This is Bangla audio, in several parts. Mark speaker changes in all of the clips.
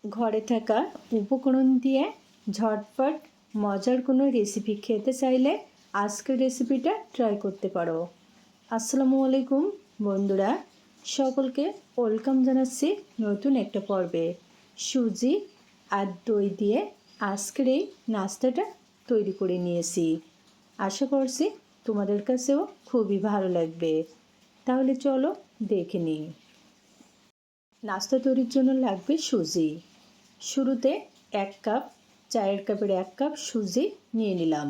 Speaker 1: ঘরে থাকা উপকরণ দিয়ে ঝটপট মজার কোনো রেসিপি খেতে চাইলে আজকের রেসিপিটা ট্রাই করতে পারো। আসসালামু আলাইকুম বন্ধুরা, সকলকে ওয়েলকাম জানাচ্ছি নতুন একটা পর্বে। সুজি আর দই দিয়ে আজকের এই নাস্তাটা তৈরি করে নিয়েছি। আশা করছি তোমাদের কাছেও খুবই ভালো লাগবে। তাহলে চলো দেখে নিই। নাস্তা তৈরির জন্য লাগবে সুজি। শুরুতে 1 কাপ, চায়ের কাপের 1 কাপ সুজি নিয়ে নিলাম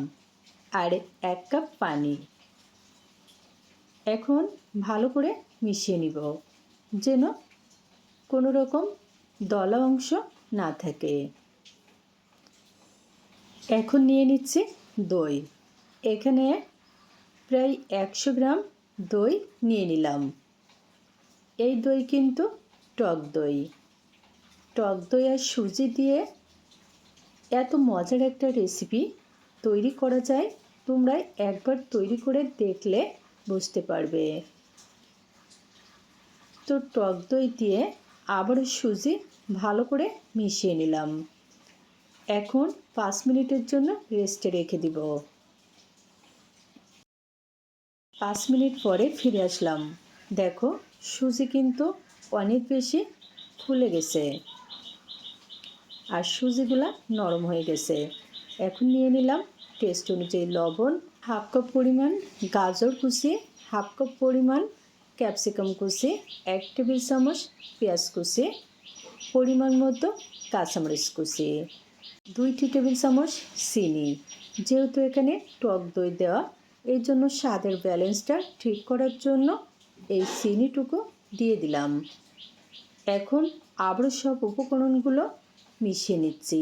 Speaker 1: আর 1 কাপ পানি। এখন ভালো করে মিশিয়ে নিব যেন কোনো রকম দলা অংশ না থাকে। এখন নিয়ে নিচ্ছি দই। এখানে প্রায় 100 গ্রাম দই নিয়ে নিলাম। এই দই কিন্তু টক দই। টক দই আর সুজি দিয়ে এত মজার একটা রেসিপি তৈরি করা যায়, তোমরা একবার তৈরি করে দেখলে বুঝতে পারবে। তো টক দই দিয়ে আবারও সুজি ভালো করে মিশিয়ে নিলাম। এখন 5 মিনিটের জন্য রেস্টে রেখে দিব। 5 মিনিট পরে ফিরে আসলাম। দেখো সুজি কিন্তু অনেক বেশি ফুলে গেছে আর সুজিগুলা নরম হয়ে গেছে। এখন নিয়ে নিলাম টেস্ট অনুযায়ী লবণ, 1/2 কাপ পরিমাণ গাজর কুচি, 1/2 কাপ পরিমাণ ক্যাপসিকাম কুচি, 1 টেবিল চামচ পেঁয়াজ কুচি, পরিমাণ মতো কাঁচামরিচ কুচি, 2 টেবিল চামচ চিনি। যেহেতু এখানে টক দই দেওয়া, এই জন্য স্বাদের ব্যালেন্সটা ঠিক করার জন্য এই চিনিটুকু দিয়ে দিলাম। এখন আবারও সব উপকরণগুলো মিশিয়ে নিচ্ছি।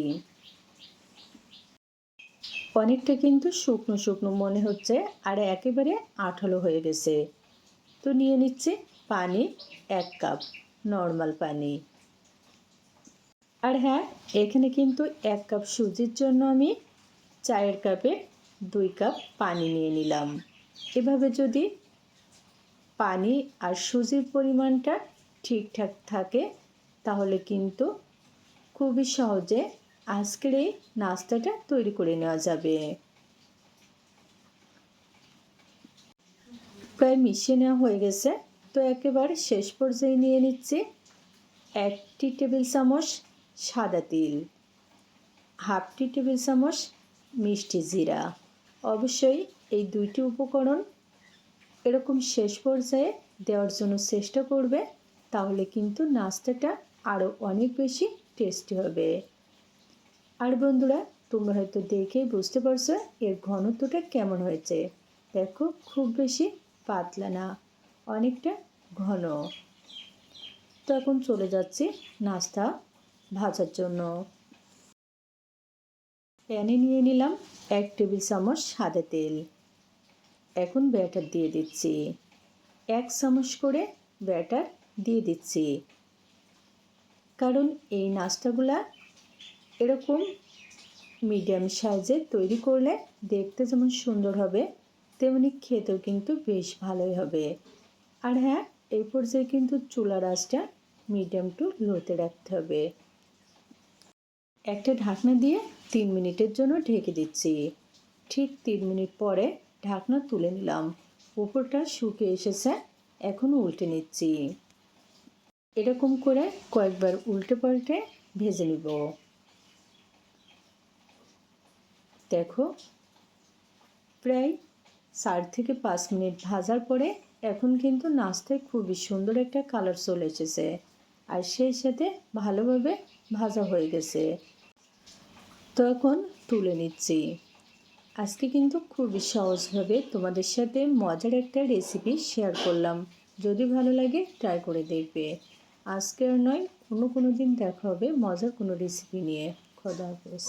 Speaker 1: অনেকটা কিন্তু শুকনো শুকনো মনে হচ্ছে আর একেবারে আঠালো হয়ে গেছে। তো নিয়ে নিচ্ছি পানি 1 কাপ, নর্মাল পানি। আর হ্যাঁ, এখানে কিন্তু 1 কাপ সুজির জন্য আমি চায়ের কাপে 2 কাপ পানি নিয়ে নিলাম। এভাবে যদি পানি আর সুজির পরিমাণটা ঠিকঠাক থাকে তাহলে কিন্তু খুবই সহজে আজকের এই নাস্তাটা তৈরি করে নেওয়া যাবে। প্রায় মিশিয়ে নেওয়া হয়ে গেছে। তো একেবারে শেষ পর্যায়ে নিয়ে নিচ্ছি 1 টেবিল চামচ সাদা তিল, 1/2 টেবিল চামচ মিষ্টি জিরা। অবশ্যই এই 2টি উপকরণ এরকম শেষ পর্যায়ে দেওয়ার জন্য চেষ্টা করবে, তাহলে কিন্তু নাস্তাটা আরও অনেক বেশি টেস্টি হবে। আর বন্ধুরা, তোমরা হয়তো দেখেই বুঝতে পারছো এর ঘনত্বটা কেমন হয়েছে। দেখো খুব বেশি পাতলা না, অনেকটা ঘন। তো এখন চলে যাচ্ছি নাস্তা ভাজার জন্য। প্যানে নিয়ে নিলাম 1 টেবিল চামচ সাদা তেল। এখন ব্যাটার দিয়ে দিচ্ছি। 1 চামচ করে ব্যাটার দিয়ে দিচ্ছি, কারণ এই নাস্তাগুলা এরকম মিডিয়াম সাইজে তৈরি করলে দেখতে যেমন সুন্দর হবে, তেমনি খেতেও কিন্তু বেশ ভালোই হবে। আর হ্যাঁ, এই পর্যায়ে কিন্তু চুলার আঁচটা মিডিয়াম টু লোতে রাখতে হবে। একটা ঢাকনা দিয়ে 3 মিনিটের জন্য ঢেকে দিচ্ছি। ঠিক 3 মিনিট পরে ঢাকনা তুলে নিলাম। উপরটা শুকিয়ে এসেছে। এখন উল্টে নিচ্ছি। এরকম করে কয়েকবার উল্টে পাল্টে ভেজে নিব। দেখো প্রায় 4 থেকে 5 মিনিট ভাজার পরে এখন কিন্তু নাস্তায় খুবই সুন্দর একটা কালার চলে এসেছে আর সেই সাথে ভালোভাবে ভাজা হয়ে গেছে। তো এখন তুলে নিচ্ছি। আজকে কিন্তু খুবই সহজভাবে তোমাদের সাথে মজার একটা রেসিপি শেয়ার করলাম। যদি ভালো লাগে ট্রাই করে দেখবে। আজকে আর নয়, অন্য কোনো দিন দেখা হবে মজার কোনো রেসিপি নিয়ে। খোদা হাফেজ।